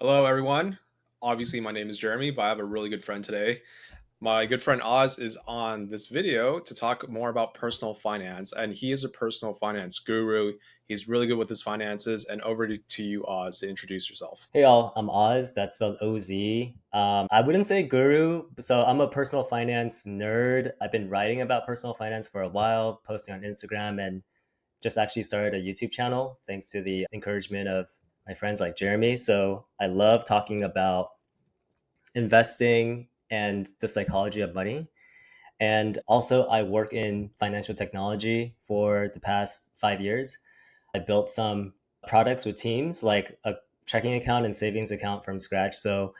Hello, everyone. Obviously, my name is Jeremy, but I have a really good friend today. My good friend Oz is on this video to talk more about personal finance, and he is a personal finance guru. He's really good with his finances. And over to you, Oz, to introduce yourself. Hey y'all, I'm Oz. That's spelled OZ. I wouldn't say guru, so I'm a personal finance nerd. I've been writing about personal finance for a while, posting on Instagram, and just actually started a YouTube channel thanks to the encouragement of my friends like Jeremy. So I love talking about investing and the psychology of money. And also, I work in financial technology for the past 5 years. I built some products with teams like a checking account and savings account from scratch. So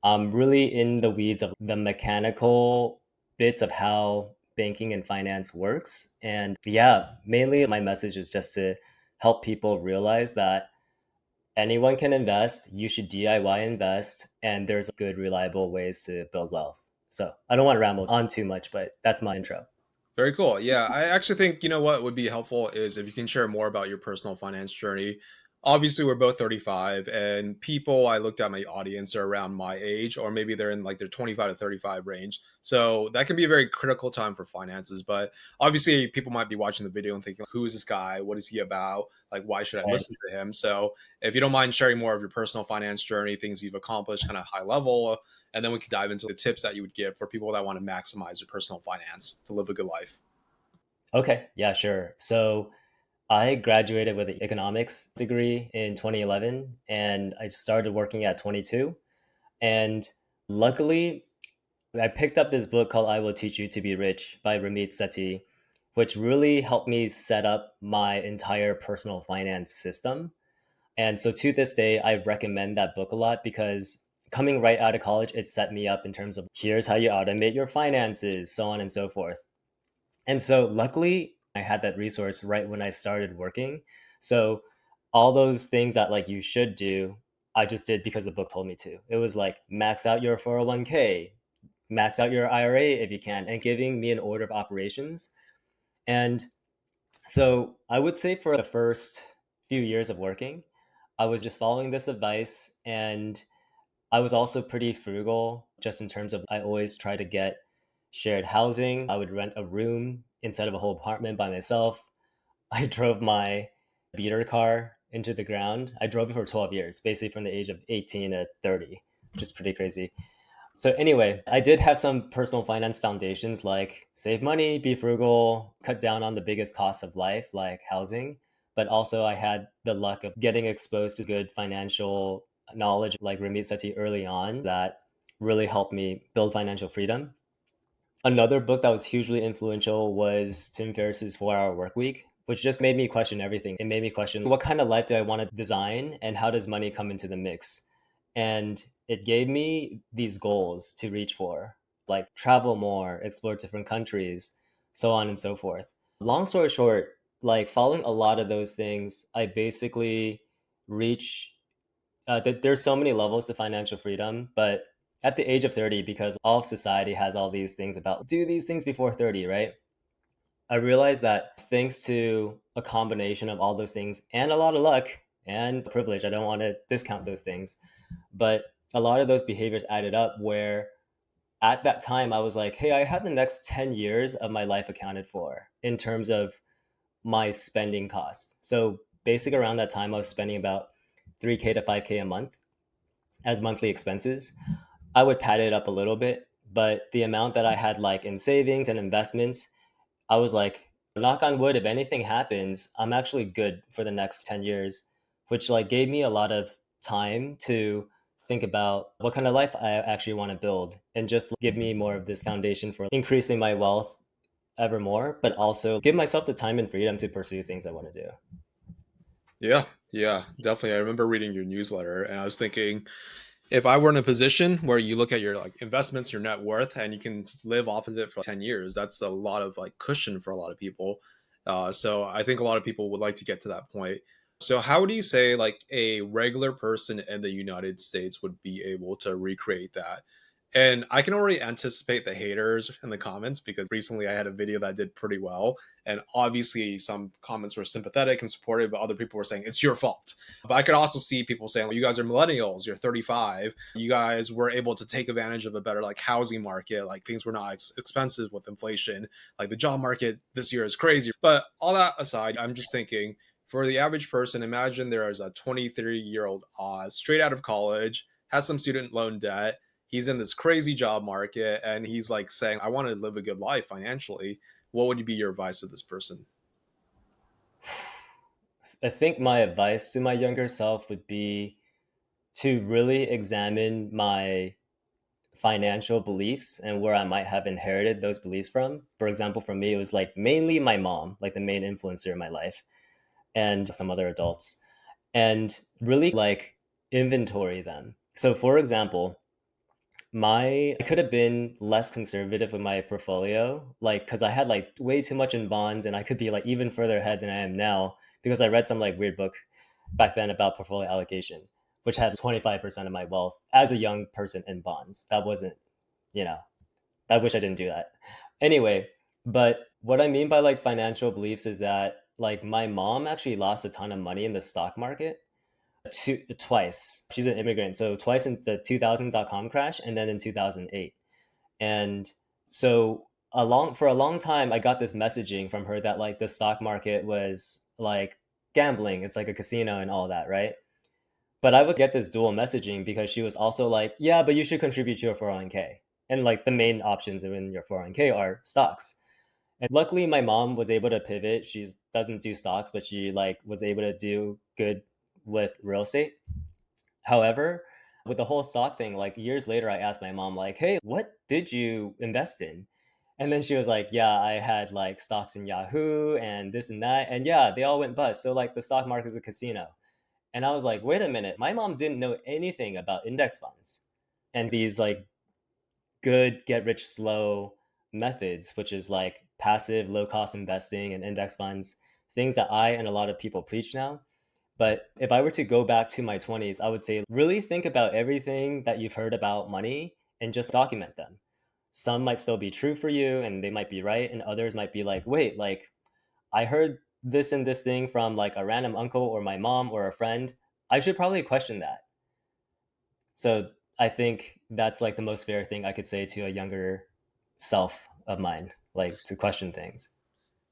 I'm really in the weeds of the mechanical bits of how banking and finance works. And yeah, mainly my message is just to help people realize that anyone can invest. You should DIY invest, and there's good, reliable ways to build wealth. So I don't want to ramble on too much, but that's my intro. Very cool. Yeah, I actually think what would be helpful is if you can share more about your personal finance journey. Obviously, we're both 35, and people I looked at my audience are around my age, or maybe they're in like their 25 to 35 range. So that can be a very critical time for finances. But obviously, people might be watching the video and thinking, who is this guy? What is he about? Like, why should I Right. listen to him? So if you don't mind sharing more of your personal finance journey, things you've accomplished, kind of high level, and then we could dive into the tips that you would give for people that want to maximize their personal finance to live a good life. Okay. Yeah, sure. So I graduated with an economics degree in 2011 and I started working at 22. And luckily, I picked up this book called I Will Teach You to Be Rich by Ramit Sethi, which really helped me set up my entire personal finance system. And so to this day, I recommend that book a lot because coming right out of college, it set me up in terms of here's how you automate your finances, so on and so forth. And so luckily, I had that resource right when I started working. So all those things that like you should do, I just did because the book told me to. It was like max out your 401k, max out your IRA if you can, and giving me an order of operations. And so I would say for the first few years of working, I was just following this advice and I was also pretty frugal just in terms of I always try to get shared housing. I would rent a room instead of a whole apartment by myself. I drove my beater car into the ground. I drove it for 12 years, basically from the age of 18 to 30, which is pretty crazy. So anyway, I did have some personal finance foundations like save money, be frugal, cut down on the biggest costs of life like housing, but also I had the luck of getting exposed to good financial knowledge like Ramit Sethi early on that really helped me build financial freedom. Another book that was hugely influential was Tim Ferriss's 4 Hour Work Week, which just made me question everything. It made me question what kind of life do I want to design and how does money come into the mix? And it gave me these goals to reach for, like travel more, explore different countries, so on and so forth. Long story short, like following a lot of those things, I basically reach there's so many levels to financial freedom, but at the age of 30, because all of society has all these things about do these things before 30, right? I realized that thanks to a combination of all those things and a lot of luck and privilege, I don't want to discount those things, but a lot of those behaviors added up where at that time I was like, hey, I have the next 10 years of my life accounted for in terms of my spending costs. So basic around that time, I was spending about 3K to 5K a month as monthly expenses. I would pad it up a little bit, but the amount that I had like in savings and investments, I was like, knock on wood, if anything happens, I'm actually good for the next 10 years, which like gave me a lot of time to think about what kind of life I actually want to build and just give me more of this foundation for increasing my wealth ever more, but also give myself the time and freedom to pursue things I want to do. Yeah, yeah, definitely. I remember reading your newsletter and I was thinking, if I were in a position where you look at your like investments, your net worth, and you can live off of it for 10 years, that's a lot of like cushion for a lot of people. So I think a lot of people would like to get to that point. So how do you say like a regular person in the United States would be able to recreate that? And I can already anticipate the haters in the comments because recently I had a video that did pretty well. And obviously, some comments were sympathetic and supportive, but other people were saying, it's your fault. But I could also see people saying, well, you guys are millennials, you're 35. You guys were able to take advantage of a better like housing market. Like things were not expensive with inflation. Like the job market this year is crazy. But all that aside, I'm just thinking for the average person, imagine there is a 23-year-old Oz straight out of college, has some student loan debt, he's in this crazy job market and he's like saying, I want to live a good life financially. What would be your advice to this person? I think my advice to my younger self would be to really examine my financial beliefs and where I might have inherited those beliefs from. For example, for me, it was like mainly my mom, like the main influencer in my life, and some other adults, and really like inventory them. So, for example, I could have been less conservative with my portfolio, like because I had like way too much in bonds, and I could be like even further ahead than I am now because I read some like weird book back then about portfolio allocation, which had 25% of my wealth as a young person in bonds. That wasn't, you know, I wish I didn't do that. Anyway, but what I mean by like financial beliefs is that like my mom actually lost a ton of money in the stock market twice. She's an immigrant, so twice in the 2000.com crash and then in 2008. And so for a long time I got this messaging from her that like the stock market was like gambling, it's like a casino and all that, right? But I would get this dual messaging because she was also like, yeah, but you should contribute to your 401k. And like the main options in your 401k are stocks. And luckily my mom was able to pivot. She doesn't do stocks, but she like was able to do good with real estate. However, with the whole stock thing, like years later, I asked my mom, like, hey, what did you invest in? And then she was like, yeah, I had like stocks in Yahoo and this and that. And yeah, they all went bust. So like the stock market is a casino. And I was like, wait a minute, my mom didn't know anything about index funds and these like good get rich slow methods, which is like passive, low cost investing and index funds, things that I and a lot of people preach now. But if I were to go back to my 20s, I would say really think about everything that you've heard about money and just document them. Some might still be true for you and they might be right, and others might be like, wait, like I heard this and this thing from like a random uncle or my mom or a friend. I should probably question that. So I think that's like the most fair thing I could say to a younger self of mine, like to question things.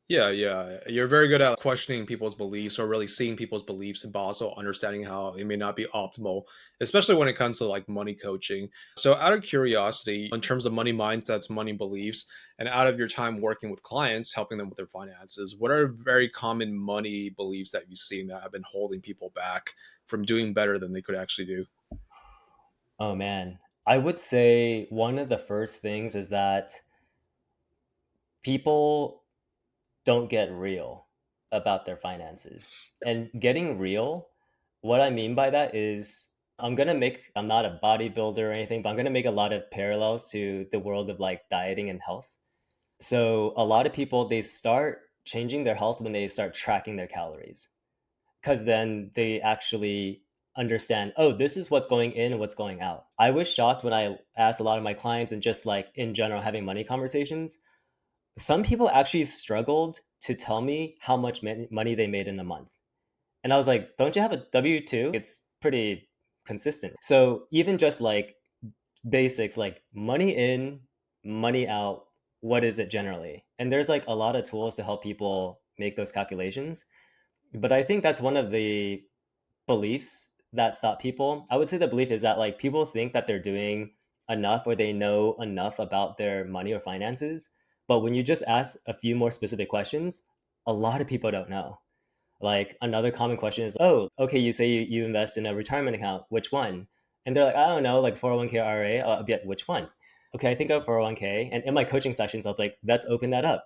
Yeah, yeah. You're very good at questioning people's beliefs or really seeing people's beliefs, but also understanding how it may not be optimal, especially when it comes to like money coaching. So, out of curiosity, in terms of money mindsets, money beliefs, and out of your time working with clients, helping them with their finances, what are very common money beliefs that you've seen that have been holding people back from doing better than they could actually do? Oh man. I would say one of the first things is that people don't get real about their finances. And getting real, what I mean by that is I'm not a bodybuilder or anything, but I'm going to make a lot of parallels to the world of like dieting and health. So a lot of people, they start changing their health when they start tracking their calories, because then they actually understand, oh, this is what's going in and what's going out. I was shocked when I asked a lot of my clients and just like in general having money conversations, some people actually struggled to tell me how much money they made in a month. And I was like, don't you have a W 2? It's pretty consistent. So even just like basics like money in, money out, what is it generally? And there's like a lot of tools to help people make those calculations. But I think that's one of the beliefs that stop people. I would say the belief is that like people think that they're doing enough or they know enough about their money or finances. But when you just ask a few more specific questions, a lot of people don't know. Like another common question is, oh, okay, you say you invest in a retirement account. Which one? And they're like, I don't know, like 401k IRA. Yeah, which one? Okay, I think of 401k. And in my coaching sessions, I'll be like, let's open that up.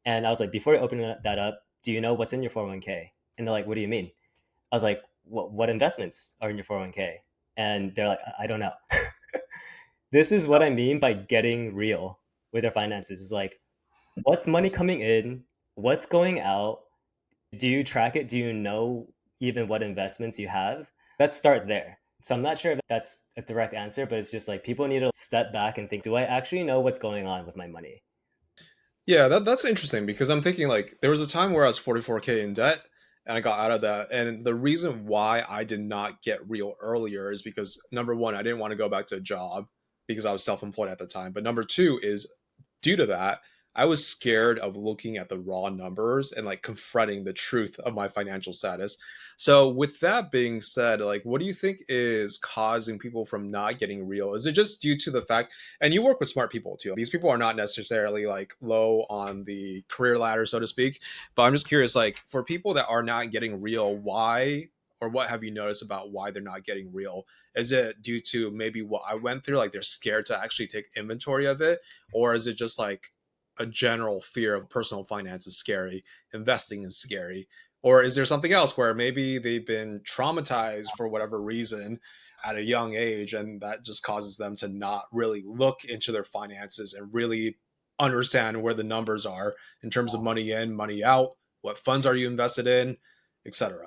And I was like, before you open that up, do you know what's in your 401k? And they're like, what do you mean? I was like, what investments are in your 401k? And they're like, I don't know. This is what I mean by getting real with your finances. Is like, what's money coming in? What's going out? Do you track it? Do you know even what investments you have? Let's start there. So I'm not sure if that's a direct answer, but it's just like people need to step back and think, do I actually know what's going on with my money? Yeah, that's interesting because I'm thinking like there was a time where I was 44K in debt and I got out of that. And the reason why I did not get real earlier is because number one, I didn't want to go back to a job because I was self employed at the time. But number two is due to that, I was scared of looking at the raw numbers and like confronting the truth of my financial status. So, with that being said, like, what do you think is causing people from not getting real? Is it just due to the fact, and you work with smart people too. These people are not necessarily like low on the career ladder, so to speak. But I'm just curious, like for people that are not getting real, why or what have you noticed about why they're not getting real? Is it due to maybe what I went through, like they're scared to actually take inventory of it, or is it just like a general fear of personal finance is scary, investing is scary? Or is there something else where maybe they've been traumatized for whatever reason at a young age and that just causes them to not really look into their finances and really understand where the numbers are in terms of money in, money out, what funds are you invested in, etc.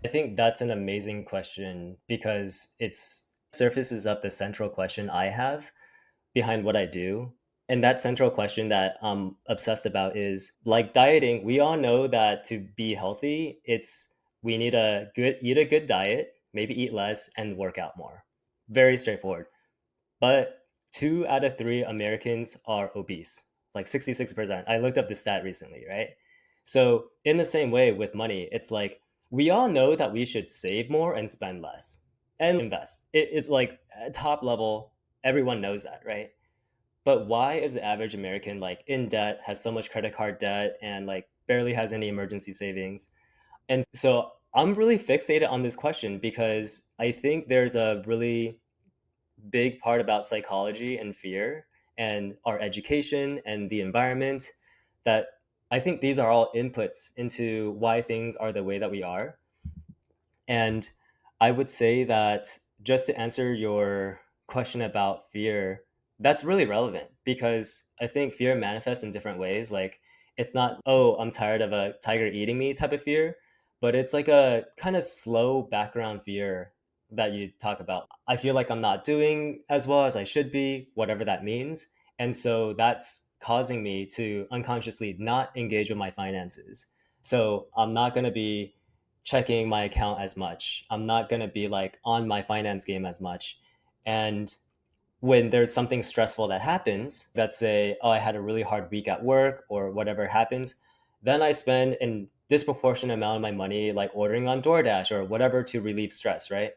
I think that's an amazing question because it's surfaces up the central question I have behind what I do. And that central question that I'm obsessed about is like dieting. We all know that to be healthy, it's we need a good eat a good diet, maybe eat less and work out more. Very straightforward. But 2 out of 3 Americans are obese, like 66%. I looked up the stat recently, right? So, in the same way with money, it's like we all know that we should save more and spend less and invest. It's like at top level, everyone knows that, right? But why is the average American like in debt, has so much credit card debt, and like barely has any emergency savings? And so I'm really fixated on this question because I think there's a really big part about psychology and fear and our education and the environment that I think these are all inputs into why things are the way that we are. And I would say that just to answer your question about fear, that's really relevant because I think fear manifests in different ways. Like, it's not, oh, I'm tired of a tiger eating me type of fear, but it's like a kind of slow background fear that you talk about. I feel like I'm not doing as well as I should be, whatever that means. And so that's causing me to unconsciously not engage with my finances. So I'm not going to be checking my account as much. I'm not going to be like on my finance game as much. And when there's something stressful that happens, let's say, oh, I had a really hard week at work or whatever happens, then I spend a disproportionate amount of my money like ordering on DoorDash or whatever to relieve stress, right?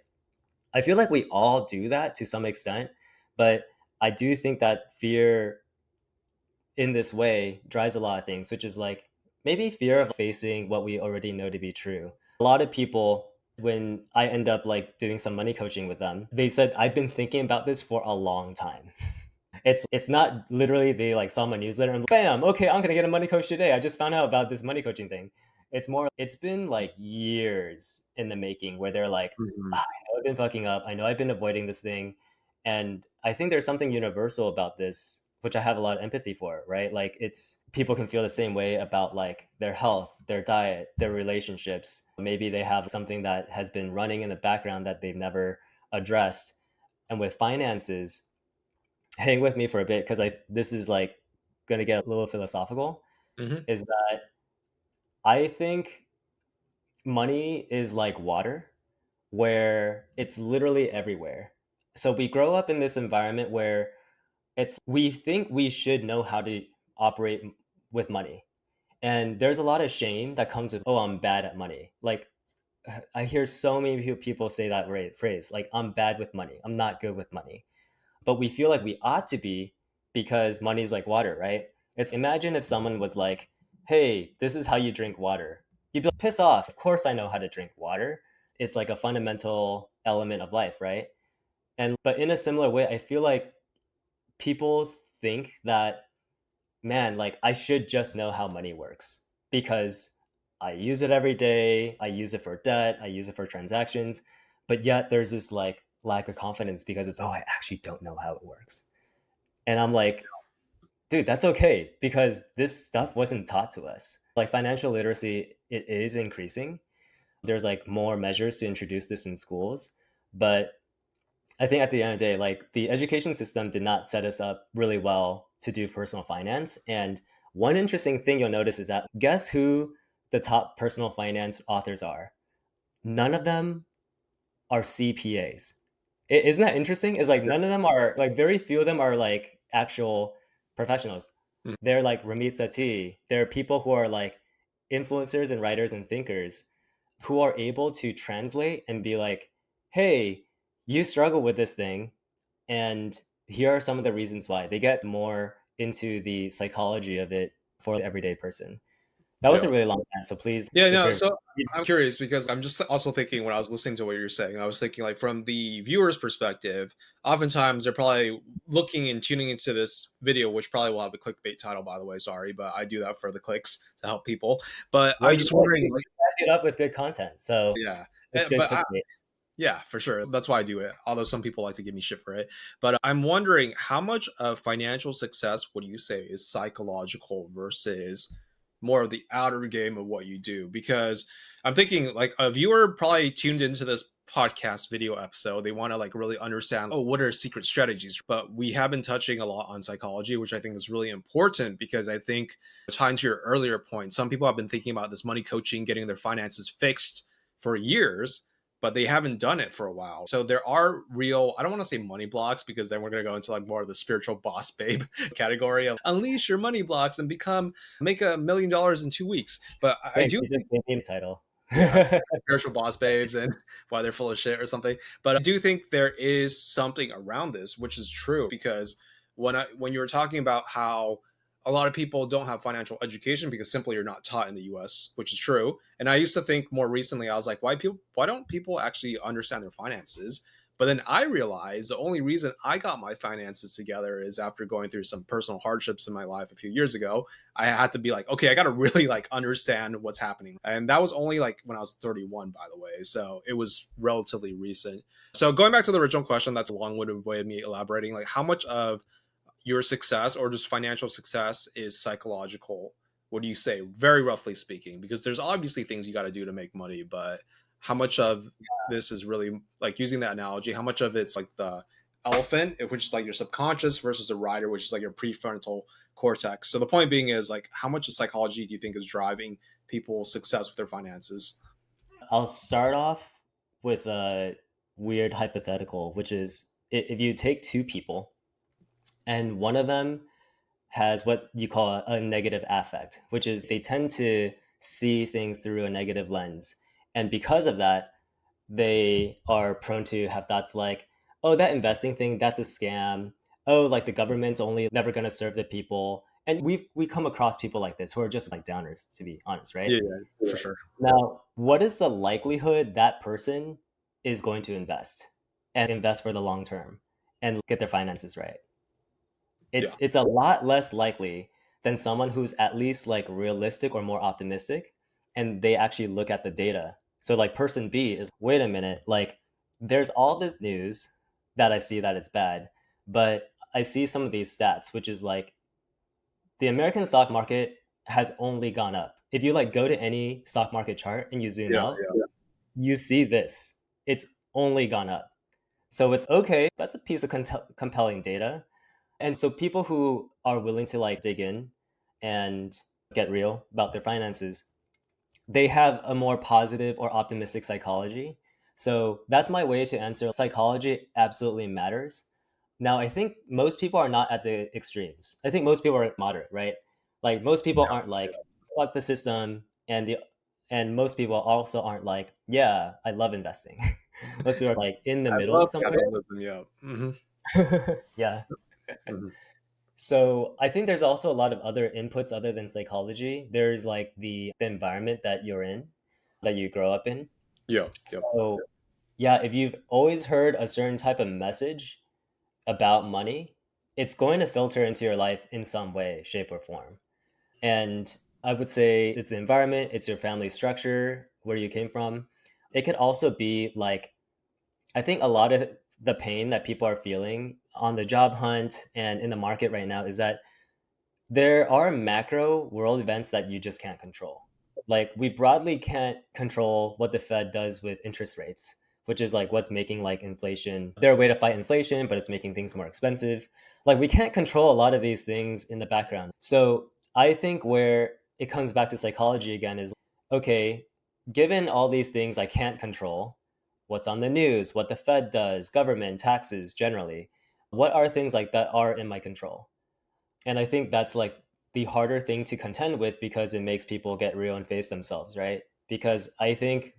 I feel like we all do that to some extent, but I do think that fear in this way drives a lot of things, which is like maybe fear of facing what we already know to be true. A lot of people, when I end up like doing some money coaching with them, they said, I've been thinking about this for a long time. It's not literally they like saw my newsletter and bam, okay, I'm gonna get a money coach today. I just found out about this money coaching thing. It's more it's been like years in the making where they're like, Mhm. "Ah, I know I've been fucking up. I know I've been avoiding this thing. And I think there's something universal about this, which I have a lot of empathy for, right? Like it's people can feel the same way about like their health, their diet, their relationships. Maybe they have something that has been running in the background that they've never addressed. And with finances, hang with me for a bit because I this is like going to get a little philosophical. Mhm. Is that I think money is like water, where it's literally everywhere. So we grow up in this environment where it's we think we should know how to operate with money. And there's a lot of shame that comes with, oh, I'm bad at money. Like I hear so many people say that phrase, like I'm bad with money. I'm not good with money. But we feel like we ought to be because money's like water, right? It's imagine if someone was like, "Hey, this is how you drink water." You'd be like, "Piss off. Of course I know how to drink water." It's like a fundamental element of life, right? And but in a similar way, I feel like people think that man, like I should just know how money works because I use it every day. I use it for debt, I use it for transactions, but yet there's this like lack of confidence because it's, oh, I actually don't know how it works. And I'm like, dude, that's okay because this stuff wasn't taught to us. Like financial literacy, it is increasing. There's like more measures to introduce this in schools, but I think at the end of the day, like the education system did not set us up really well to do personal finance. And one interesting thing you'll notice is that guess who the top personal finance authors are? None of them are CPAs. Isn't that interesting? It's like Yeah. none of them are like very few of them are like actual professionals. Mhm. They're like Ramit Sethi. They're people who are like influencers and writers and thinkers who are able to translate and be like, hey, you struggle with this thing, and here are some of the reasons why. They get more into the psychology of it for the everyday person. That was a Yeah. really long time. So please, Yeah, if no, you're so I'm curious because I'm just also thinking when I was listening to what you're saying, I was thinking like from the viewer's perspective, oftentimes they're probably looking and tuning into this video, which probably will have a clickbait title, by the way. Sorry, but I do that for the clicks to help people. But well, I'm just wondering, like, you back it up with good content. So yeah, it's good but clickbait. yeah, for sure. That's why I do it. Although some people like to give me shit for it. But I'm wondering how much of financial success would you say is psychological versus more of the outer game of what you do? Because I'm thinking like a viewer probably tuned into this podcast video episode. They want to like really understand, oh, what are secret strategies? But we have been touching a lot on psychology, which I think is really important because I think tying to your earlier point, some people have been thinking about this money coaching, getting their finances fixed for years, but they haven't done it for a while. So there are real, I don't want to say money blocks because then we're going to go into like more of the spiritual boss babe category of unleash your money blocks and make $1 million in 2 weeks. But I Thanks. do You just think, gave me the title. yeah, spiritual boss babes and why they're full of shit or something. But I do think there is something around this, which is true because when you were talking about how a lot of people don't have financial education because simply you're not taught in the US, which is true. And I used to think more recently, I was like, why don't people actually understand their finances? But then I realized the only reason I got my finances together is after going through some personal hardships in my life a few years ago. I had to be like, okay, I got to really like understand what's happening. And that was only like when I was 31, by the way. So it was relatively recent. So going back to the original question, that's a long-winded way of me elaborating. Like, how much of your success or just financial success is psychological? What do you say, very roughly speaking? Because there's obviously things you got to do to make money, but how much of this is really like using that analogy? How much of it's like the elephant, which is like your subconscious, versus the rider, which is like your prefrontal cortex? So the point being is like, how much of psychology do you think is driving people's success with their finances? I'll start off with a weird hypothetical, which is if you take two people and one of them has what you call a negative affect, which is they tend to see things through a negative lens. And because of that, they are prone to have thoughts like, oh, that investing thing, that's a scam. Oh, like the government's only never going to serve the people. And we come across people like this who are just like downers, to be honest, right? Yeah, yeah, for sure. Now, what is the likelihood that person is going to invest and invest for the long term and get their finances right? Yeah, It's a lot less likely than someone who's at least like realistic or more optimistic and they actually look at the data. So like person B is, wait a minute, like there's all this news that I see that it's bad, but I see some of these stats, which is like the American stock market has only gone up. If you like go to any stock market chart and you zoom yeah, out, yeah. you see this. It's only gone up. So it's okay. That's a piece of compelling data. And so people who are willing to like dig in and get real about their finances, they have a more positive or optimistic psychology. So that's my way to answer psychology absolutely matters. Now, I think most people are not at the extremes. I think most people are moderate, right? Like most people aren't like fuck the system and most people also aren't like, yeah, I love investing. Most people are like in the I middle love somewhere. capitalism. Yeah. Yeah. Hmm. So I think there's also a lot of other inputs other than psychology. There's like the environment that you're in, that you grow up in. Yeah, yeah. So yeah, if you've always heard a certain type of message about money, it's going to filter into your life in some way, shape, or form. And I would say it's the environment, it's your family structure, where you came from. It could also be like, I think a lot of the pain that people are feeling on the job hunt and in the market right now is that there are macro world events that you just can't control. Like we broadly can't control what the Fed does with interest rates, which is like what's making like inflation. They're a way to fight inflation, but it's making things more expensive. Like we can't control a lot of these things in the background. So I think where it comes back to psychology again is okay, given all these things I can't control, what's on the news, what the Fed does, government, taxes generally, what are things like that are in my control? And I think that's like the harder thing to contend with because it makes people get real and face themselves, right? Because I think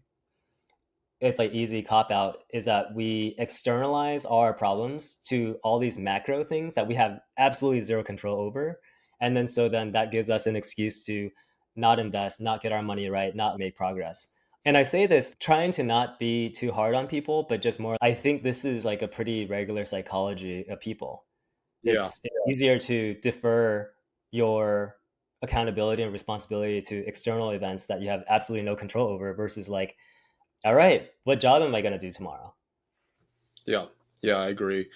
it's like easy cop out is that we externalize our problems to all these macro things that we have absolutely zero control over. And then so then that gives us an excuse to not invest, not get our money right, not make progress. And I say this trying to not be too hard on people, but just more, I think this is like a pretty regular psychology of people. Yeah. It's easier to defer your accountability and responsibility to external events that you have absolutely no control over versus like, all right, what job am I going to do tomorrow? Yeah. Yeah, I agree.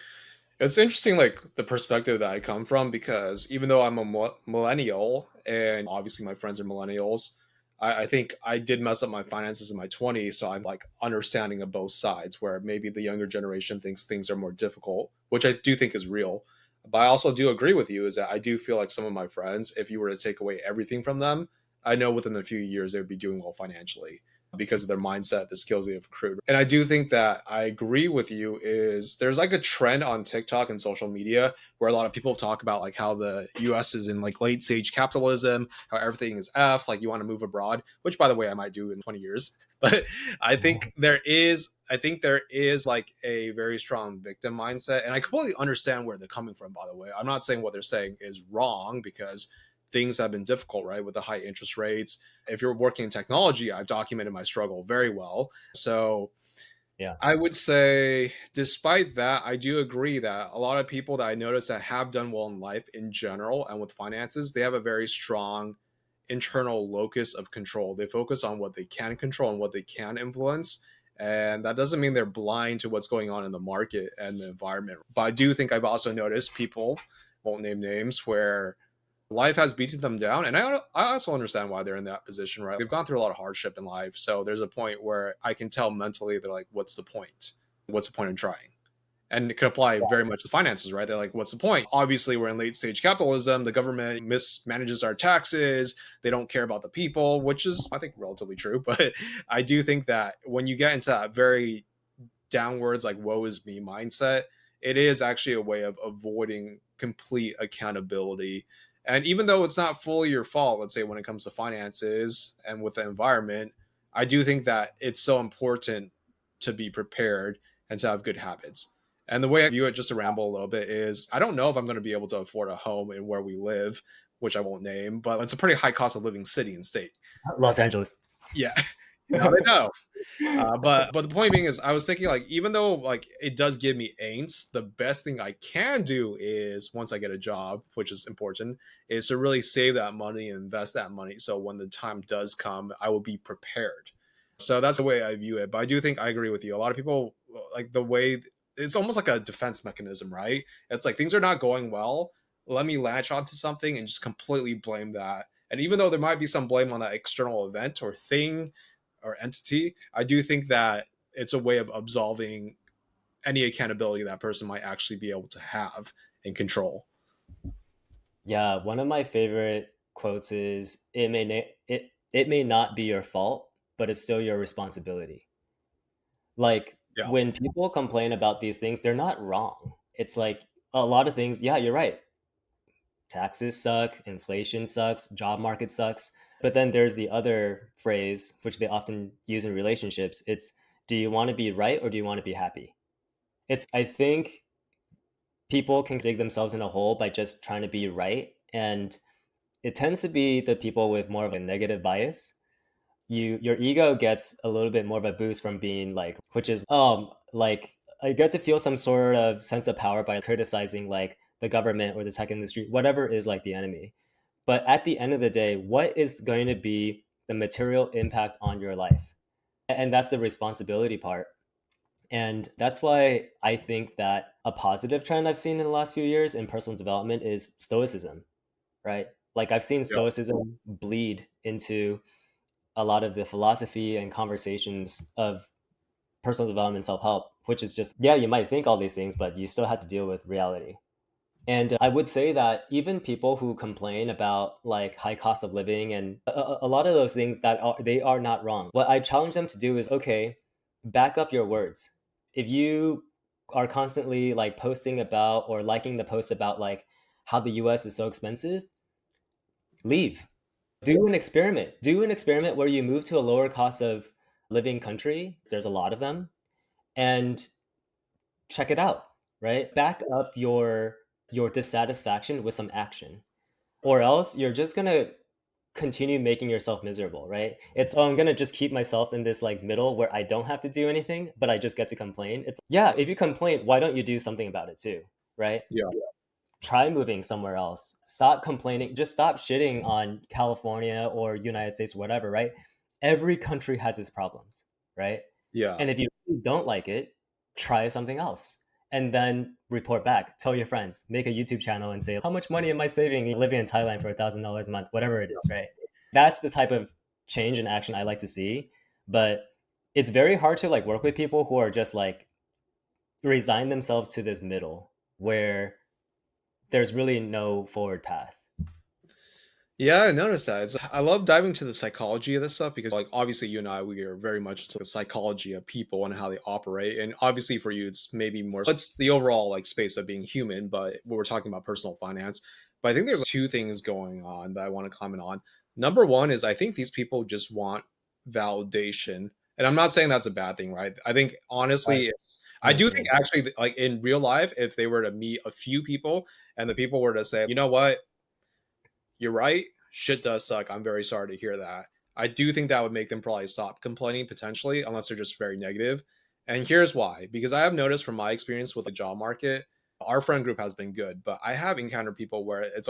It's interesting, like the perspective that I come from, because even though I'm a millennial and obviously my friends are millennials, I think I did mess up my finances in my 20s. So I'm like understanding of both sides, where maybe the younger generation thinks things are more difficult, which I do think is real. But I also do agree with you is that I do feel like some of my friends, if you were to take away everything from them, I know within a few years they would be doing well financially because of their mindset, the skills they have accrued. And I do think that I agree with you is there's like a trend on TikTok and social media where a lot of people talk about like how the US is in like late stage capitalism, how everything is F, like you want to move abroad, which by the way I might do in 20 years. But I think there is like a very strong victim mindset. And I completely understand where they're coming from, by the way. I'm not saying what they're saying is wrong because things have been difficult, right? With the high interest rates. If you're working in technology, I've documented my struggle very well. So Yeah. I would say, despite that, I do agree that a lot of people that I notice that have done well in life in general and with finances, they have a very strong internal locus of control. They focus on what they can control and what they can influence. And that doesn't mean they're blind to what's going on in the market and the environment. But I do think I've also noticed people, won't name names, where life has beaten them down. And I also understand why they're in that position, right? They've gone through a lot of hardship in life. So there's a point where I can tell mentally they're like, what's the point? What's the point in trying? And it could apply very much to finances, right? They're like, what's the point? Obviously, we're in late stage capitalism. The government mismanages our taxes. They don't care about the people, which is, I think, relatively true. But I do think that when you get into that very downwards, like, woe is me mindset, it is actually a way of avoiding complete accountability. And even though it's not fully your fault, let's say when it comes to finances and with the environment, I do think that it's so important to be prepared and to have good habits. And the way I view it, just to ramble a little bit, is I don't know if I'm going to be able to afford a home in where we live, which I won't name, but it's a pretty high cost of living city and state. Los Angeles. Yeah. How they know? But the point being is, I was thinking like even though like it does give me angst, the best thing I can do is once I get a job, which is important, is to really save that money and invest that money. So when the time does come, I will be prepared. So that's the way I view it. But I do think I agree with you. A lot of people like the way it's almost like a defense mechanism, right? It's like things are not going well. Let me latch onto something and just completely blame that. And even though there might be some blame on that external event or thing, or entity, I do think that it's a way of absolving any accountability that person might actually be able to have and control. Yeah, one of my favorite quotes is it may not be your fault, but it's still your responsibility. Like Yeah. when people complain about these things, they're not wrong. It's like a lot of things, yeah, you're right. Taxes suck, inflation sucks, job market sucks. But then there's the other phrase, which they often use in relationships. It's do you want to be right or do you want to be happy? I think people can dig themselves in a hole by just trying to be right. And it tends to be the people with more of a negative bias. Your ego gets a little bit more of a boost from being like, which is like I get to feel some sort of sense of power by criticizing like the government or the tech industry, whatever is like the enemy. But at the end of the day, what is going to be the material impact on your life? And that's the responsibility part. And that's why I think that a positive trend I've seen in the last few years in personal development is stoicism, right? Like I've seen Yeah. stoicism bleed into a lot of the philosophy and conversations of personal development, self-help, which is just, yeah, you might think all these things, but you still have to deal with reality. And I would say that even people who complain about like high cost of living and a lot of those things, that are, they are not wrong. What I challenge them to do is, okay, back up your words. If you are constantly like posting about or liking the post about like how the US is so expensive, leave. Do an experiment. Do an experiment where you move to a lower cost of living country. There's a lot of them, and check it out, right? Back up your dissatisfaction with some action, or else you're just gonna continue making yourself miserable, right? It's, oh, I'm gonna just keep myself in this like middle where I don't have to do anything, but I just get to complain. It's, yeah, if you complain, why don't you do something about it too, right? Yeah. Try moving somewhere else. Stop complaining. Just stop shitting on California or United States, or whatever, right? Every country has its problems, right? Yeah. And if you really don't like it, try something else. And then report back. Tell your friends. Make a YouTube channel and say, how much money am I saving living in Thailand for $1,000 a month? Whatever it is, right? That's the type of change and action I like to see. But it's very hard to like work with people who are just like resign themselves to this middle where there's really no forward path. Yeah, I noticed that. I love diving to the psychology of this stuff because, like, obviously, you and I, we are very much into the psychology of people and how they operate. And obviously, for you, it's maybe more, it's the overall, like, space of being human, but we're talking about personal finance. But I think there's two things going on that I want to comment on. Number one is I think these people just want validation. And I'm not saying that's a bad thing, right? I think, Right. honestly, I do think 100%. actually, like, in real life, if they were to meet a few people and the people were to say, you know what, you're right. Shit does suck. I'm very sorry to hear that. I do think that would make them probably stop complaining potentially, unless they're just very negative. And here's why: because I have noticed from my experience with the job market, our friend group has been good, but I have encountered people where it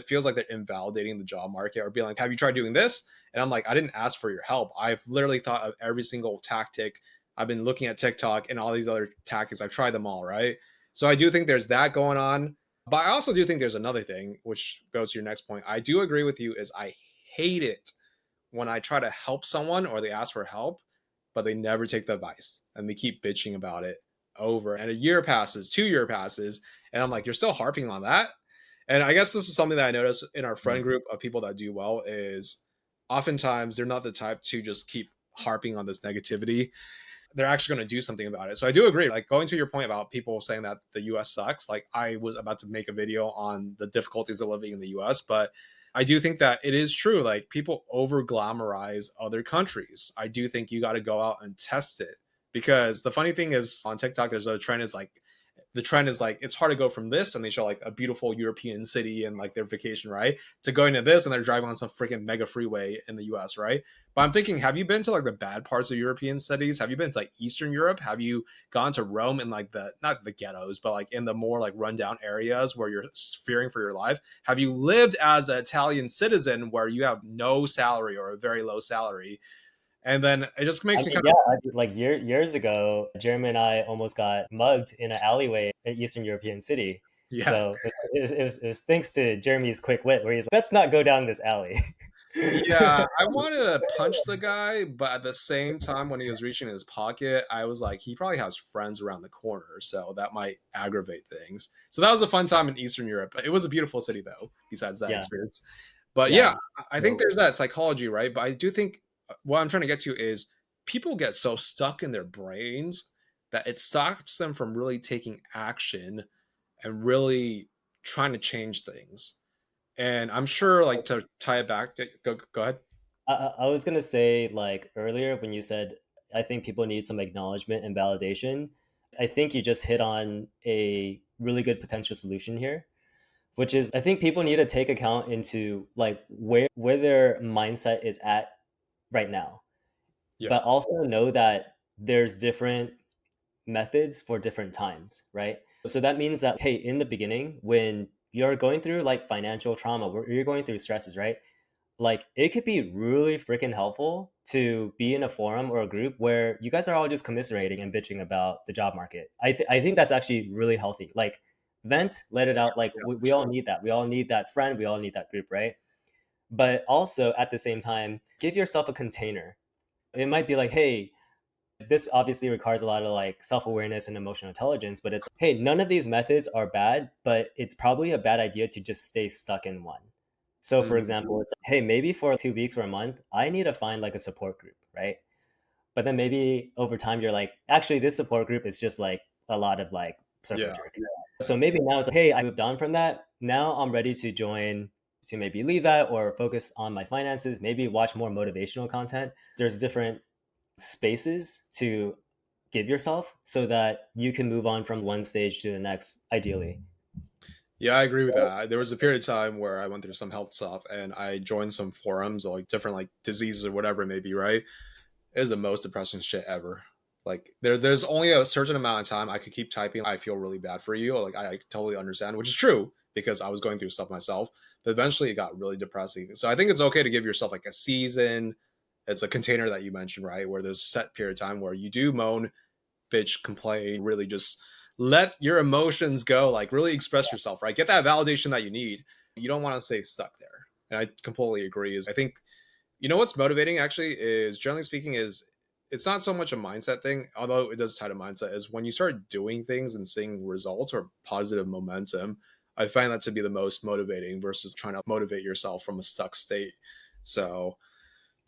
feels like they're invalidating the job market or being like, "Have you tried doing this?" And I'm like, "I didn't ask for your help. I've literally thought of every single tactic. I've been looking at TikTok and all these other tactics. I've tried them all, right?" So I do think there's that going on. But I also do think there's another thing, which goes to your next point. I do agree with you, is I hate it when I try to help someone or they ask for help, but they never take the advice and they keep bitching about it over. And a year passes, 2 year passes, and I'm like, you're still harping on that. And I guess this is something that I notice in our friend group of people that do well is oftentimes they're not the type to just keep harping on this negativity. They're actually going to do something about it. So I do agree. Like, going to your point about people saying that the US sucks, like, I was about to make a video on the difficulties of living in the US, but I do think that it is true. Like, people over glamorize other countries. I do think you got to go out and test it, because the funny thing is on TikTok, there's a trend is like, the trend is like, it's hard to go from this and they show like a beautiful European city and like their vacation, right, to going to this and they're driving on some freaking mega freeway in the US, right? But I'm thinking, have you been to like the bad parts of European cities? Have you been to like Eastern Europe? Have you gone to Rome in like the, not the ghettos, but like in the more like rundown areas where you're fearing for your life? Have you lived as an Italian citizen where you have no salary or a very low salary? And then it just I makes me mean, kind yeah, of, like years ago, Jeremy and I almost got mugged in an alleyway in Eastern European city. yeah. So it was thanks to Jeremy's quick wit, where he's like, let's not go down this alley. Yeah, I wanted to punch the guy, but at the same time, when he was reaching his pocket, I was like, he probably has friends around the corner, so that might aggravate things. So that was a fun time in Eastern Europe. It was a beautiful city, though, besides that Yeah, experience. But yeah, yeah, I think there's that psychology, right? But I do think what I'm trying to get to is people get so stuck in their brains that it stops them from really taking action and really trying to change things. And I'm sure, like, to tie it back, go ahead. I was gonna say like earlier when you said I think people need some acknowledgement and validation. I think you just hit on a really good potential solution here, which is I think people need to take account into like where their mindset is at right now, Yeah. but also know that there's different methods for different times, right? So that means that, hey, in the beginning, when you're going through like financial trauma, where you're going through stresses, right? Like it could be really freaking helpful to be in a forum or a group where you guys are all just commiserating and bitching about the job market. I think that's actually really healthy. Like vent, let it out. Like Yeah, we all sure. need that. We all need that friend. We all need that group, right? But also at the same time, give yourself a container. It might be like, hey, This obviously requires a lot of like self-awareness and emotional intelligence, but it's hey, none of these methods are bad, but it's probably a bad idea to just stay stuck in one. So for Mm, example, it's hey, maybe for 2 weeks or a month, I need to find like a support group, right? But then maybe over time you're like, actually this support group is just like a lot of like circle yeah. jerk. So maybe now it's like, hey, I moved on from that. Now I'm ready to join to maybe leave that or focus on my finances, maybe watch more motivational content. There's different spaces to give yourself so that you can move on from one stage to the next, ideally. Yeah, I agree with that. There was a period of time where I went through some health stuff and I joined some forums, like different like diseases or whatever it may be, right? It is the most depressing shit ever. Like there's only a certain amount of time I could keep typing. I feel really bad for you. Like I totally understand, which is true because I was going through stuff myself. But eventually, it got really depressing. So I think it's okay to give yourself like a season. It's a container that you mentioned, right? Where there's a set period of time where you do moan, bitch, complain, really just let your emotions go. Like really express yourself, right? Get that validation that you need. You don't want to stay stuck there. And I completely agree. Is I think what's motivating actually is generally speaking is it's not so much a mindset thing, although it does tie to mindset, is when you start doing things and seeing results or positive momentum. I find that to be the most motivating versus trying to motivate yourself from a stuck state. So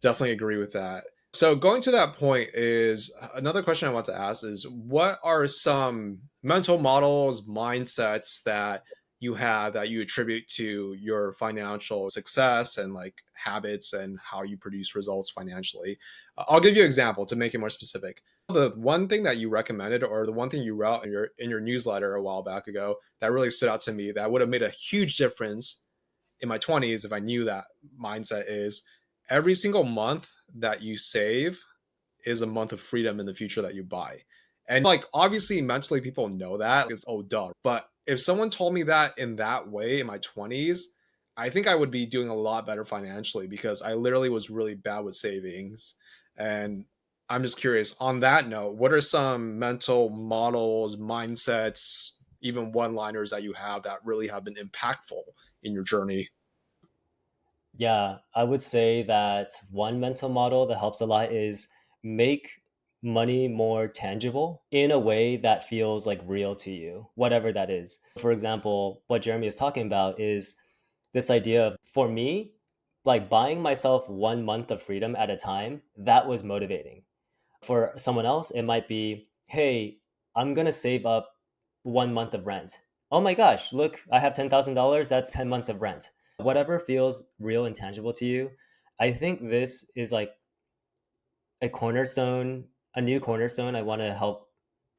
definitely agree with that. So going to that point is another question I want to ask is what are some mental models, mindsets that you have that you attribute to your financial success and like habits and how you produce results financially? I'll give you an example to make it more specific. The one thing that you recommended or the one thing you wrote in your newsletter a while back ago that really stood out to me that would have made a huge difference in my 20s if I knew that mindset is every single month that you save is a month of freedom in the future that you buy. And like obviously mentally people know that it's oh duh. But if someone told me that in that way in my 20s, I think I would be doing a lot better financially because I literally was really bad with savings. And I'm just curious on that note, what are some mental models, mindsets, even one-liners that you have that really have been impactful in your journey? Yeah, I would say that one mental model that helps a lot is make money more tangible in a way that feels like real to you, whatever that is. For example, what Jeremy is talking about is this idea of, for me, like buying myself 1 month of freedom at a time, that was motivating. For someone else, it might be, hey, I'm going to save up 1 month of rent. Oh my gosh, look, I have $10,000. That's 10 months of rent. Whatever feels real and tangible to you. I think this is like a cornerstone, a new cornerstone I want to help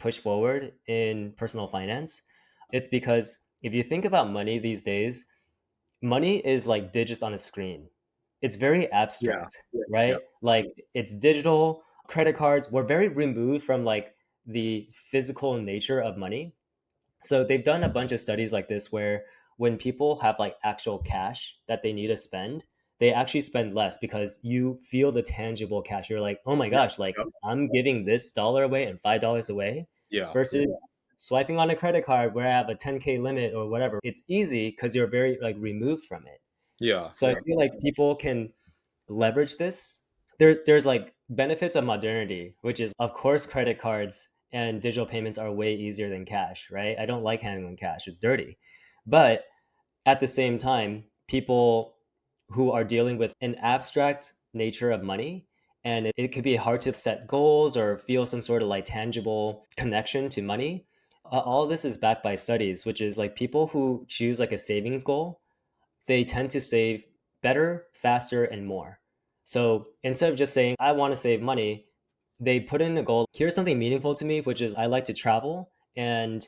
push forward in personal finance. It's because if you think about money these days, money is like digits on a screen. It's very Yeah. abstract, Yeah. right? Like it's digital. Credit cards, we're very removed from like the physical nature of money. So they've done a bunch of studies like this where when people have like actual cash that they need to spend, they actually spend less because you feel the tangible cash. You're like, oh my Yeah. gosh, like Yep. I'm giving this dollar away and $5 away Yeah. versus swiping on a credit card where I have a 10K limit or whatever. It's easy because you're very like removed from it. Yeah. So I Yeah. feel like people can leverage this. There's like benefits of modernity, which is of course credit cards and digital payments are way easier than cash, right? I don't like handling cash. It's dirty. But at the same time, people who are dealing with an abstract nature of money and it could be hard to set goals or feel some sort of like tangible connection to money. All this is backed by studies, which is like people who choose like a savings goal, they tend to save better, faster, and more. So instead of just saying, I want to save money, they put in a goal. Here's something meaningful to me, which is I like to travel and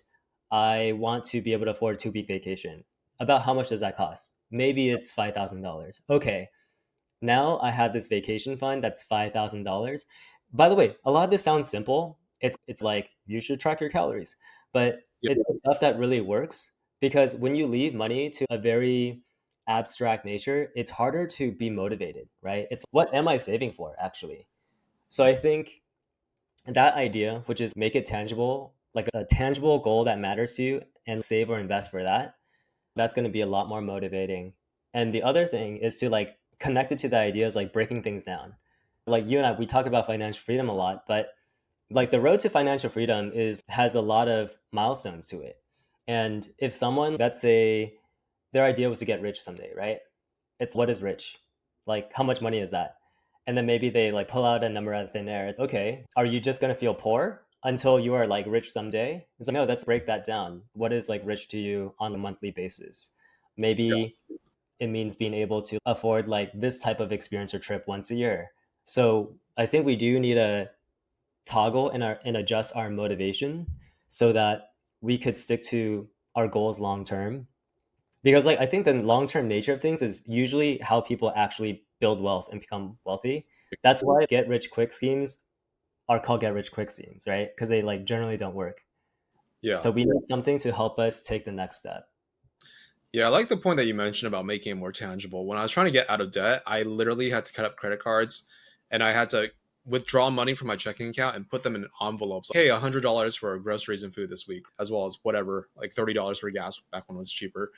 I want to be able to afford a 2 week vacation. About how much does that cost? Maybe it's $5,000. Okay, now I have this vacation fund that's $5,000. By the way, a lot of this sounds simple. It's like you should track your calories, but Yeah. it's the stuff that really works because when you leave money to a very abstract nature, it's harder to be motivated, right? It's what am I saving for actually? So I think that idea, which is make it tangible, like a tangible goal that matters to you and save or invest for that, that's going to be a lot more motivating. And the other thing is to like connect it to the ideas like breaking things down. Like you and I, we talk about financial freedom a lot, but Like the road to financial freedom is has a lot of milestones to it. And if someone, let's say their idea was to get rich someday, right? It's what is rich? Like how much money is that? And then maybe they like pull out a number out of thin air. It's okay. Are you just gonna feel poor until you are like rich someday? It's like no, let's break that down. What is like rich to you on a monthly basis? Maybe it means being able to afford like this type of experience or trip once a year. So I think we do need to toggle and adjust our motivation so that we could stick to our goals long term. Because like I think the long term nature of things is usually how people actually build wealth and become wealthy. That's why get rich quick schemes are called get rich quick schemes, right? Because they like generally don't work. Yeah. So we need something to help us take the next step. Yeah, I like the point that you mentioned about making it more tangible. When I was trying to get out of debt, I literally had to cut up credit cards and I had to withdraw money from my checking account and put them in envelopes. Hey, $100 for groceries and food this week, as well as whatever, like $30 for gas back when it was cheaper.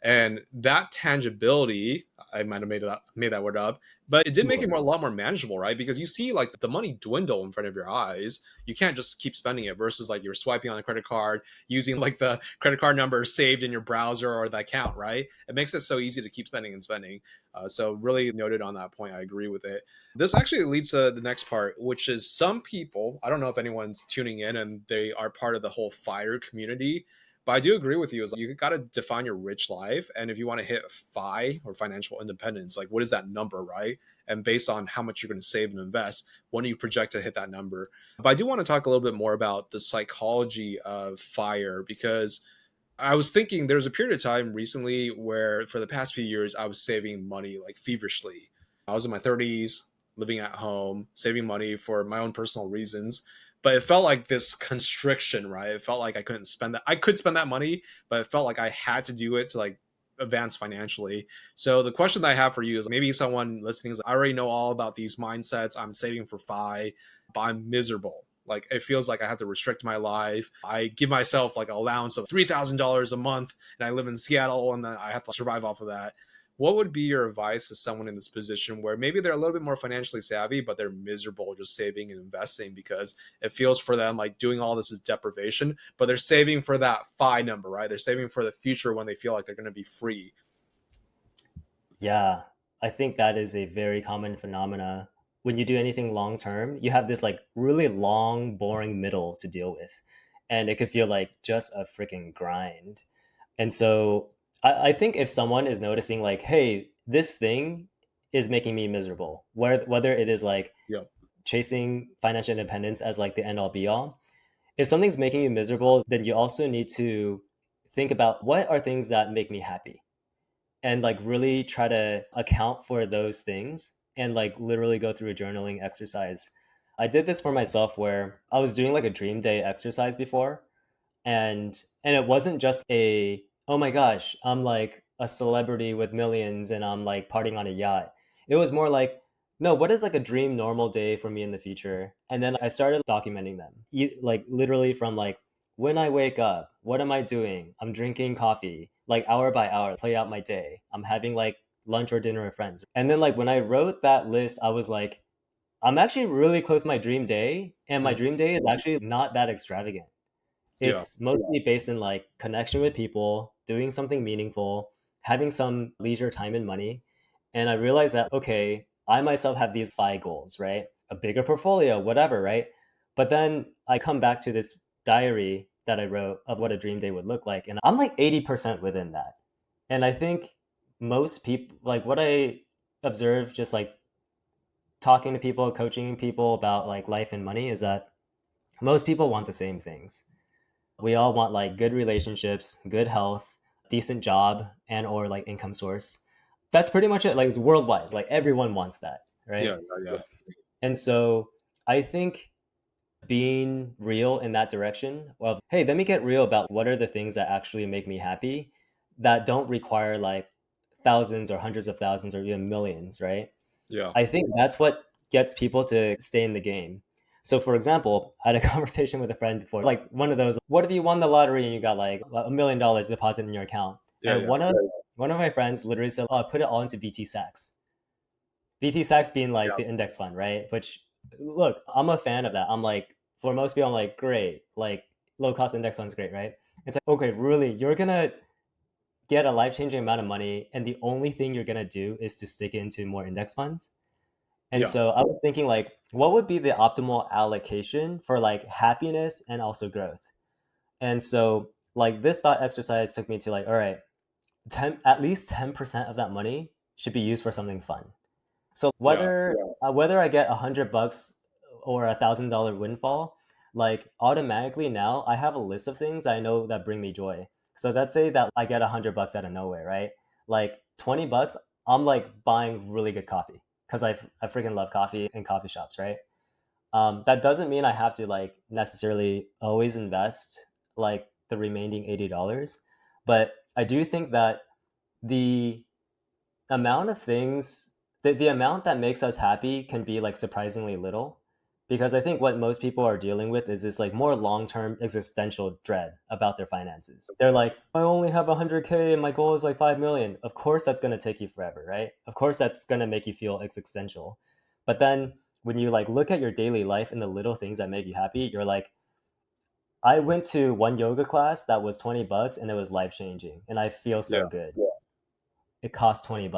And that tangibility, I might have made that word up, but it did make it a lot more manageable, right? Because you see like the money dwindle in front of your eyes. You can't just keep spending it versus like you're swiping on a credit card using like the credit card number saved in your browser or the account, right? It makes it so easy to keep spending and spending. So really noted on that point. I agree with it. This actually leads to the next part, which is some people, I don't know if anyone's tuning in and they are part of the whole fire community, but I do agree with you. Is like you got to define your rich life, and if you want to hit FI or financial independence, like what is that number, right? And based on how much you're going to save and invest, when do you project to hit that number? But I do want to talk a little bit more about the psychology of fire because I was thinking there's a period of time recently where for the past few years I was saving money like feverishly. I was in my 30s, living at home, saving money for my own personal reasons. But it felt like this constriction, right? It felt like I couldn't spend that. I could spend that money, but it felt like I had to do it to like advance financially. So the question that I have for you is maybe someone listening is I already know all about these mindsets. I'm saving for FI, but I'm miserable. Like it feels like I have to restrict my life. I give myself like an allowance of $3,000 a month, and I live in Seattle, and then I have to survive off of that. What would be your advice to someone in this position where maybe they're a little bit more financially savvy, but they're miserable just saving and investing because it feels for them like doing all this is deprivation, but they're saving for that FI number, right? They're saving for the future when they feel like they're going to be free. Yeah, I think that is a very common phenomena. When you do anything long term, you have this like really long, boring middle to deal with. And it could feel like just a freaking grind. And so I think if someone is noticing like, hey, this thing is making me miserable, whether it is like Yeah. chasing financial independence as like the end all be all, if something's making you miserable, then you also need to think about what are things that make me happy and like really try to account for those things and like literally go through a journaling exercise. I did this for myself where I was doing like a dream day exercise before, and it wasn't just a oh my gosh, I'm like a celebrity with millions and I'm like partying on a yacht. It was more like no, what is like a dream normal day for me in the future? And then I started documenting them. Like literally from like when I wake up, what am I doing? I'm drinking coffee, like hour by hour, play out my day. I'm having like lunch or dinner with friends. And then like when I wrote that list, I was like, I'm actually really close to my dream day. And my Mhm. dream day is actually not that extravagant. Yeah. It's mostly based in like connection with people, doing something meaningful, having some leisure time and money. And I realized that, okay, I myself have these five goals, right? A bigger portfolio, whatever, right? But then I come back to this diary that I wrote of what a dream day would look like. And I'm like 80% within that. And I think most people, like what I observe just like talking to people, coaching people about like life and money is that most people want the same things. We all want like good relationships, good health, decent job, and or like income source. That's pretty much it. Like it's worldwide. Like everyone wants that, right? Yeah. Yeah. And so I think being real in that direction, well, hey, let me get real about what are the things that actually make me happy that don't require like thousands or hundreds of thousands or even millions, right? Yeah. I think that's what gets people to stay in the game. So, for example, I had a conversation with a friend before, like one of those, what if you won the lottery and you got like $1 million deposited in your account? Yeah. And Yeah. one of my friends literally said, "Oh, put it all into BT Sacks." BT Sacks being like Yeah. the index fund, right? Which, look, I'm a fan of that. I'm like For most people, I'm like, great, like low cost index fund's great, right? It's like, okay, really, you're gonna get a life changing amount of money, and the only thing you're gonna do is to stick it into more index funds. And Yeah. so I was thinking, like, what would be the optimal allocation for like happiness and also growth? And so, like, this thought exercise took me to like, all right, at least 10% of that money should be used for something fun. So Yeah. whether I get $100 or $1,000 windfall, like automatically now I have a list of things I know that bring me joy. So let's say that I get $100 out of nowhere, right? Like $20, I'm like buying really good coffee because I freaking love coffee and coffee shops, right? That doesn't mean I have to like necessarily always invest like the remaining $80, but I do think that the amount of things the amount that makes us happy can be like surprisingly little, because I think what most people are dealing with is this like more long-term existential dread about their finances. They're like, I only have 100K and my goal is like 5 million. Of course that's going to take you forever, right? Of course that's going to make you feel existential. But then when you like look at your daily life and the little things that make you happy, you're like, I went to one yoga class that was $20 and it was life changing and I feel Yeah. so good. It cost $20,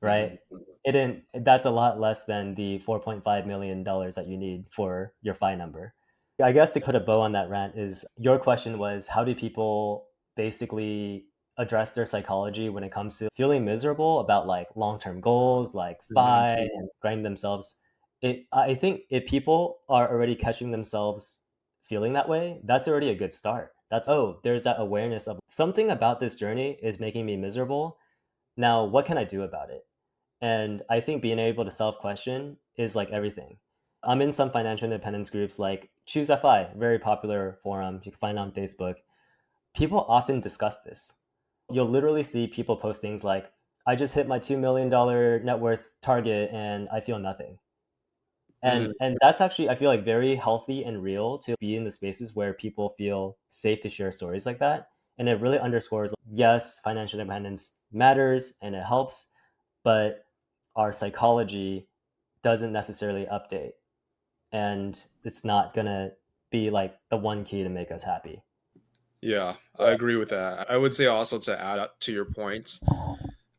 right? Hmm. It didn't. That's a lot less than the $4.5 million that you need for your FI number. I guess to put a bow on that rant is your question was, how do people basically address their psychology when it comes to feeling miserable about like long-term goals like Hmm. FI and grinding themselves. I think if people are already catching themselves feeling that way, that's already a good start. That's, oh, there's that awareness of something about this journey is making me miserable. Now what can I do about it? And I think being able to self question is like everything. I'm in some financial independence groups like Choose FI, very popular forum. You can find it on Facebook. People often discuss this. You'll literally see people post things like, I just hit my $2 million net worth target and I feel nothing. Hmm. And that's actually, I feel like, very healthy and real to be in the spaces where people feel safe to share stories like that. And it really underscores, yes, financial independence matters and it helps, but our psychology doesn't necessarily update. And it's not going to be like the one key to make us happy. Yeah, I agree with that. I would say also to add up to your points,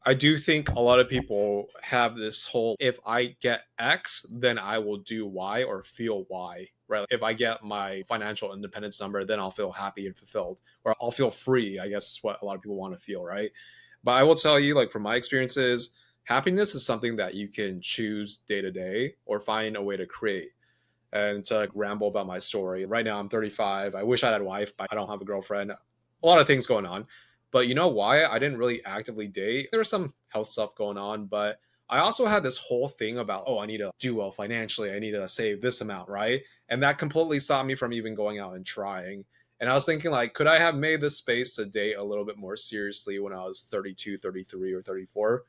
I do think a lot of people have this whole if I get X, then I will do Y or feel Y, right? If I get my financial independence number, then I'll feel happy and fulfilled, or I'll feel free, I guess is what a lot of people want to feel, right? But I will tell you, like, from my experiences, happiness is something that you can choose day to day or find a way to create. And to like ramble about my story. Right now, I'm 35. I wish I had a wife, but I don't have a girlfriend. A lot of things going on. But you know why? I didn't really actively date. There was some health stuff going on, but I also had this whole thing about, oh, I need to do well financially. I need to save this amount, right? And that completely stopped me from even going out and trying. And I was thinking, like, could I have made this space to date a little bit more seriously when I was 32, 33, or 34?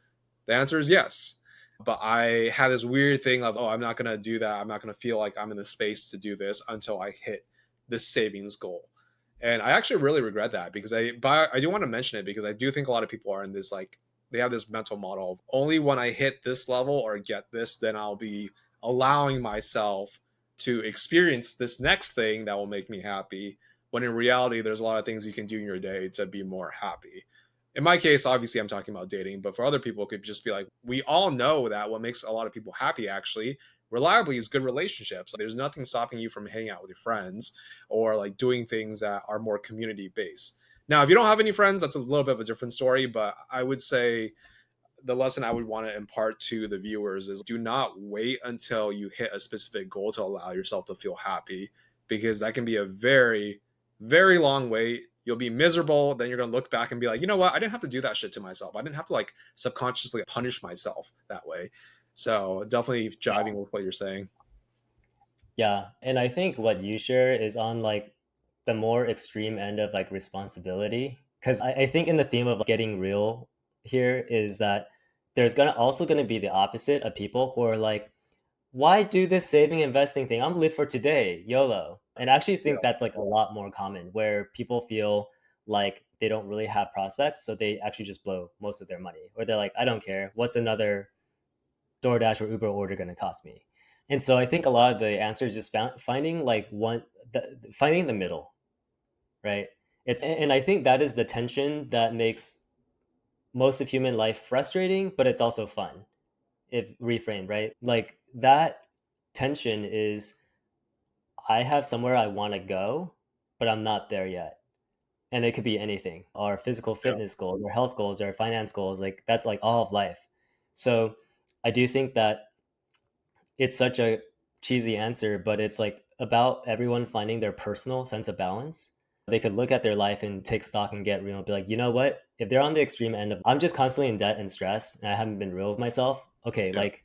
The answer is yes. But I had this weird thing of, oh, I'm not going to do that. I'm not going to feel like I'm in the space to do this until I hit this savings goal. And I actually really regret that because but I do want to mention it because I do think a lot of people are in this, like, they have this mental model of only when I hit this level or get this, then I'll be allowing myself to experience this next thing that will make me happy. When in reality, there's a lot of things you can do in your day to be more happy. In my case, obviously, I'm talking about dating, but for other people, it could just be like, we all know that what makes a lot of people happy, actually, reliably, is good relationships. There's nothing stopping you from hanging out with your friends or like doing things that are more community based. Now, if you don't have any friends, that's a little bit of a different story, but I would say the lesson I would want to impart to the viewers is do not wait until you hit a specific goal to allow yourself to feel happy because that can be a very, very long wait. You'll be miserable. Then you're going to look back and be like, you know what? I didn't have to do that shit to myself. I didn't have to like subconsciously punish myself that way. So definitely jiving with what you're saying. Yeah. And I think what you share is on like the more extreme end of like responsibility. Cause I think in the theme of getting real here is that there's gonna be the opposite of people who are like, why do this saving investing thing? I'm live for today, YOLO. And I actually Yeah. think that's like a lot more common where people feel like they don't really have prospects, so they actually just blow most of their money. Or they're like, I don't care. What's another DoorDash or Uber order gonna cost me? And so I think a lot of the answer is just finding like finding the middle, right? And I think that is the tension that makes most of human life frustrating, but it's also fun if reframed, right? Like that tension is I have somewhere I want to go, but I'm not there yet. And it could be anything. Our physical Yeah. fitness goals, our health goals, our finance goals, like that's like all of life. So I do think that it's such a cheesy answer, but it's like about everyone finding their personal sense of balance. They could look at their life and take stock and get real and be like, you know what? If they're on the extreme end of I'm just constantly in debt and stress and I haven't been real with myself, okay, Yeah. like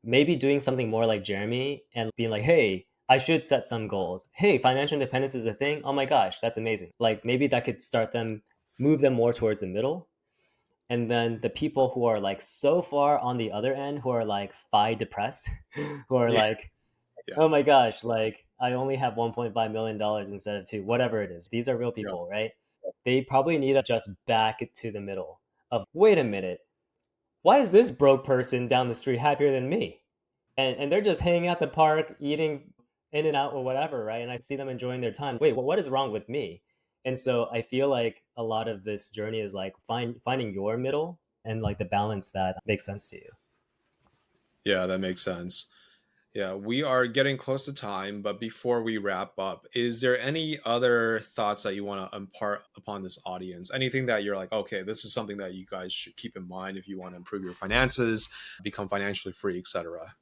maybe doing something more like Jeremy and being like, hey, I should set some goals. Hey, financial independence is a thing. Oh my gosh, that's amazing. Like maybe that could move them more towards the middle. And then the people who are like so far on the other end, who are like depressed, who are Yeah. like, Yeah. oh my gosh, like I only have $1.5 million instead of two, whatever it is. These are real Yeah. people, right? They probably need to just back it to the middle of, wait a minute, why is this broke person down the street happier than me? And they're just hanging out the park, eating in and out or whatever, right? And I see them enjoying their time. Wait, what is wrong with me? And so I feel like a lot of this journey is like finding your middle and like the balance that makes sense to you. Yeah, that makes sense. Yeah, we are getting close to time, but before we wrap up, is there any other thoughts that you want to impart upon this audience? Anything that you're like, okay, this is something that you guys should keep in mind if you want to improve your finances, become financially free, etc.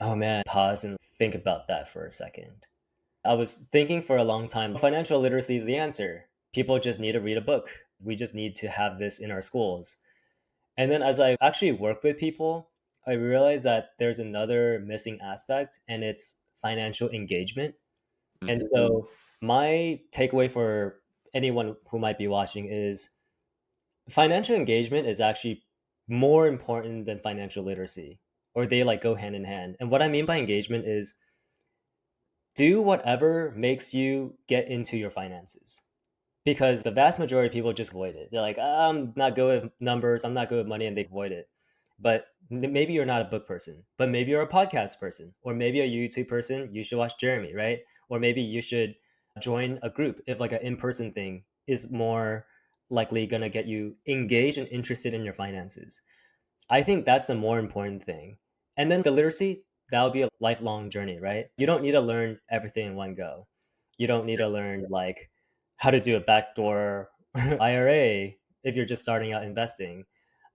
Oh man, pause and think about that for a second. I was thinking for a long time, financial literacy is the answer. People just need to read a book. We just need to have this in our schools. And then as I actually work with people, I realize that there's another missing aspect, and it's financial engagement. And so my takeaway for anyone who might be watching is financial engagement is actually more important than financial literacy, or they like go hand in hand. And what I mean by engagement is do whatever makes you get into your finances, because the vast majority of people just avoid it. They're like, I'm not good with numbers, I'm not good with money, and they avoid it. But maybe you're not a book person, but maybe you're a podcast person, or maybe a YouTube person. You should watch Jeremy, right? Or maybe you should join a group if like an in-person thing is more likely going to get you engaged and interested in your finances. I think that's the more important thing. And then the literacy, that'll be a lifelong journey, right? You don't need to learn everything in one go. You don't need to learn like how to do a backdoor IRA if you're just starting out investing.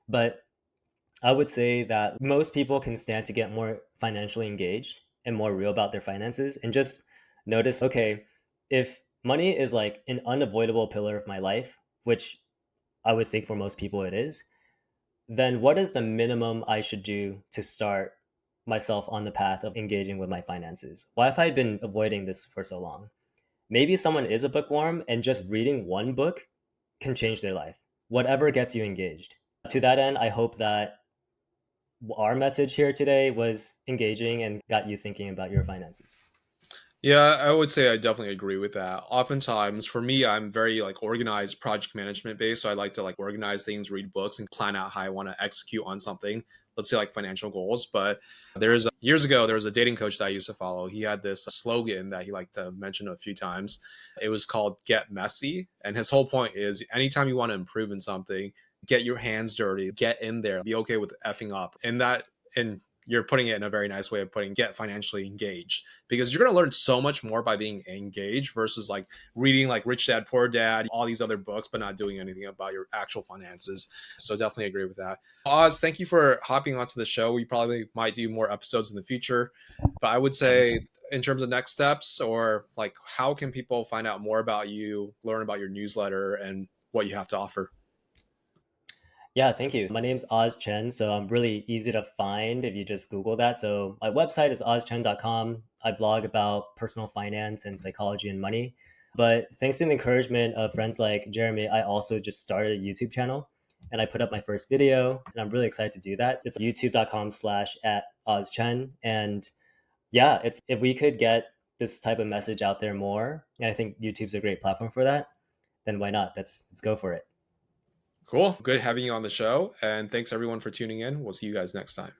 But I would say that most people can stand to get more financially engaged and more real about their finances and just notice, okay, if money is like an unavoidable pillar of my life, which I would think for most people it is, then what is the minimum I should do to start myself on the path of engaging with my finances? Why have I been avoiding this for so long? Maybe someone is a bookworm and just reading one book can change their life. Whatever gets you engaged. To that end, I hope that our message here today was engaging and got you thinking about your finances. Yeah, I would say I definitely agree with that. Oftentimes, for me, I'm very like organized project management based. So I like to like organize things, read books, and plan out how I want to execute on something. Let's say like financial goals. But there's years ago, there was a dating coach that I used to follow. He had this slogan that he liked to mention a few times. It was called "Get Messy," and his whole point is anytime you want to improve in something, get your hands dirty, get in there, be okay with effing up, and you're putting it in a very nice way of putting get financially engaged because you're going to learn so much more by being engaged versus like reading like Rich Dad Poor Dad, all these other books, but not doing anything about your actual finances. So definitely agree with that. Oz, thank you for hopping onto the show. We probably might do more episodes in the future, but I would say Anytime. in terms of next steps or like how can people find out more about you, learn about your newsletter and what you have to offer? Yeah, thank you. My name's Oz Chen, so I'm really easy to find if you just Google that. So my website is ozchen.com. I blog about personal finance and psychology and money. But thanks to the encouragement of friends like Jeremy, I also just started a YouTube channel and I put up my first video and I'm really excited to do that. It's youtube.com/at ozchen. And yeah, it's if we could get this type of message out there more, and I think YouTube's a great platform for that, then why not? Let's go for it. Cool. Good having you on the show. And thanks everyone for tuning in. We'll see you guys next time.